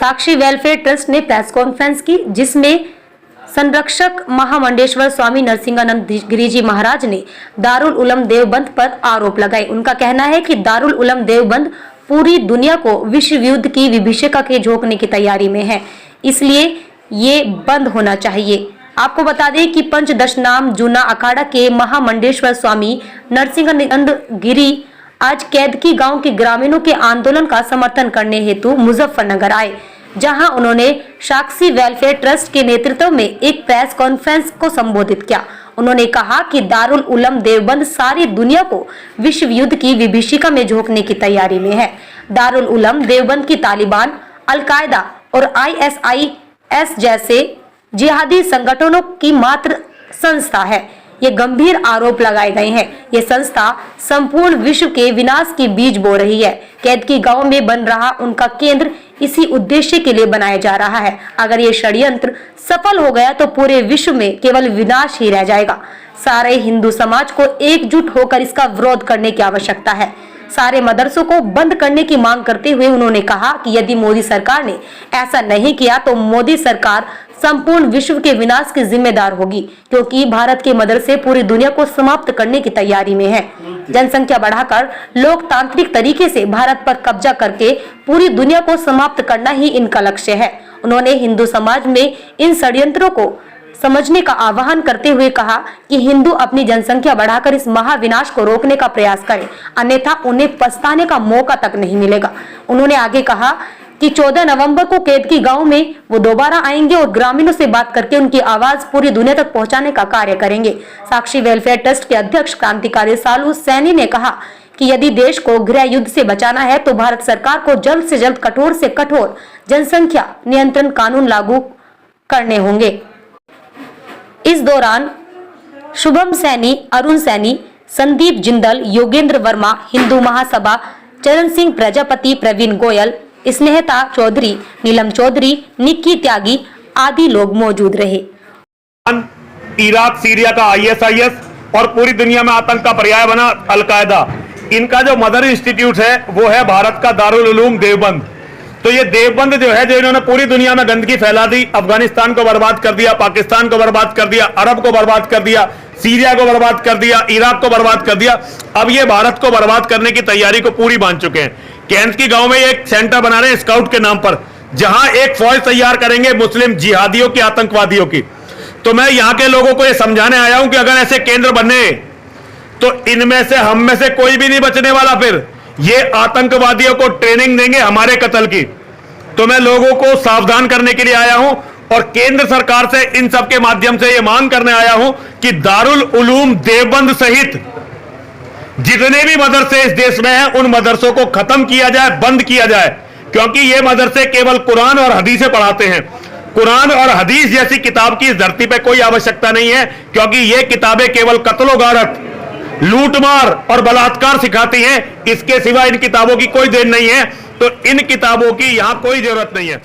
साक्षी welfare trust ने press conference की, जिसमें संरक्षक महामंडेश्वर स्वामी नरसिंहानंद गिरी जी महाराज ने दारुल उलूम देवबंद पर आरोप लगाए। उनका कहना है कि दारुल उलूम देवबंद पूरी दुनिया को विश्व युद्ध की विभीषिका के झोंकने की तैयारी में है, इसलिए ये बंद होना चाहिए। आपको बता दें कि पंचदशनाम जूना अखाड़ा के महामंडेश्वर स्वामी नरसिंहानंद गिरी आज कैदकी गांव के ग्रामीणों के आंदोलन का समर्थन करने हेतु मुजफ्फरनगर आए, जहां उन्होंने साक्षी वेलफेयर ट्रस्ट के नेतृत्व में एक प्रेस कॉन्फ्रेंस को संबोधित किया। उन्होंने कहा कि दारुल उलूम देवबंद सारी दुनिया को विश्व युद्ध की विभीषिका में झोंकने की तैयारी में है। दारुल उलूम देवबंद की तालिबान, अल-कायदा और ISIS जैसे जिहादी संगठनों की मात्र संस्था है। ये गंभीर आरोप लगाए गए हैं। ये संस्था संपूर्ण विश्व के विनाश की बीज बो रही है। कैदकी गांव में बन रहा उनका केंद्र इसी उद्देश्य के लिए बनाया जा रहा है। अगर ये षड्यंत्र सफल हो गया तो पूरे विश्व में केवल विनाश ही रह जाएगा। सारे हिंदू समाज को एकजुट होकर इसका विरोध करने की आवश्यकता है। सारे मदरसों को बंद करने की मांग करते हुए उन्होंने कहा कि यदि मोदी सरकार ने ऐसा नहीं किया तो मोदी सरकार संपूर्ण विश्व के विनाश की जिम्मेदार होगी, क्योंकि भारत के मदरसे पूरी दुनिया को समाप्त करने की तैयारी में है। जनसंख्या बढ़ाकर लोकतांत्रिक तरीके से भारत पर कब्जा करके पूरी दुनिया को समाप्त करना ही इनका लक्ष्य है। उन्होंने हिंदू समाज में इन षड्यंत्रों को समझने का आह्वान करते हुए कहा कि हिंदू अपनी जनसंख्या बढ़ाकर इस महाविनाश को रोकने का प्रयास करें, अन्यथा उन्हें पछताने का मौका तक नहीं मिलेगा। उन्होंने आगे कहा कि 14 नवंबर को कैदकी गांव में वो दोबारा आएंगे और ग्रामीणों से बात करके उनकी आवाज पूरी दुनिया तक पहुंचाने का कार्य करेंगे। साक्षी वेलफेयर ट्रस्ट के अध्यक्ष क्रांतिकारी सालू सैनी ने कहा कि यदि देश को गृह युद्ध से बचाना है तो भारत सरकार को जल्द से जल्द कठोर से कठोर जनसंख्या नियंत्रण कानून लागू करने होंगे। इस दौरान शुभम सैनी, अरुण सैनी, संदीप जिंदल, योगेंद्र वर्मा, हिंदू महासभा, चरण सिंह प्रजापति, प्रवीण गोयल, स्नेहता चौधरी, नीलम चौधरी, निक्की त्यागी आदि लोग मौजूद रहे। इराक, सीरिया का ISIS और पूरी दुनिया में आतंक का पर्याय बना अल-कायदा। इनका जो मदर इंस्टीट्यूट है वो है भारत का दारुल उलूम देवबंद। तो ये देवबंद जो है, जो इन्होंने पूरी दुनिया में गंदगी फैला दी, अफगानिस्तान को बर्बाद कर दिया, पाकिस्तान को बर्बाद कर दिया, अरब को बर्बाद कर दिया, सीरिया को बर्बाद कर दिया, इराक को बर्बाद कर दिया। अब ये भारत को बर्बाद करने की तैयारी को पूरी बांध चुके हैं। कैंट गांव में एक सेंटर बना रहे हैं स्काउट के नाम पर, जहां एक फौज तैयार करेंगे मुस्लिम जिहादियों की, आतंकवादियों की। तो मैं यहां के लोगों को यह समझाने आया हूं कि अगर ऐसे केंद्र बने तो इनमें से, हम में से कोई भी नहीं बचने वाला। फिर ये आतंकवादियों को ट्रेनिंग देंगे हमारे कत्ल की। तो मैं लोगों को सावधान करने के लिए आया हूं और केंद्र सरकार से इन सब के माध्यम से यह मांग करने आया हूं कि दारुल उलूम देवबंद सहित जितने भी मदरसे इस देश में हैं उन मदरसों को खत्म किया जाए, बंद किया जाए, क्योंकि ये मदरसे केवल कुरान और हदीसें पढ़ाते हैं। कुरान और हदीस जैसी किताब की इस धरती पे कोई आवश्यकता नहीं है, क्योंकि ये किताबें केवल कत्लो गारत, लूटमार और बलात्कार सिखाती हैं। इसके सिवा इन किताबों की कोई देन नहीं है। तो इन किताबों की यहां कोई जरूरत नहीं है।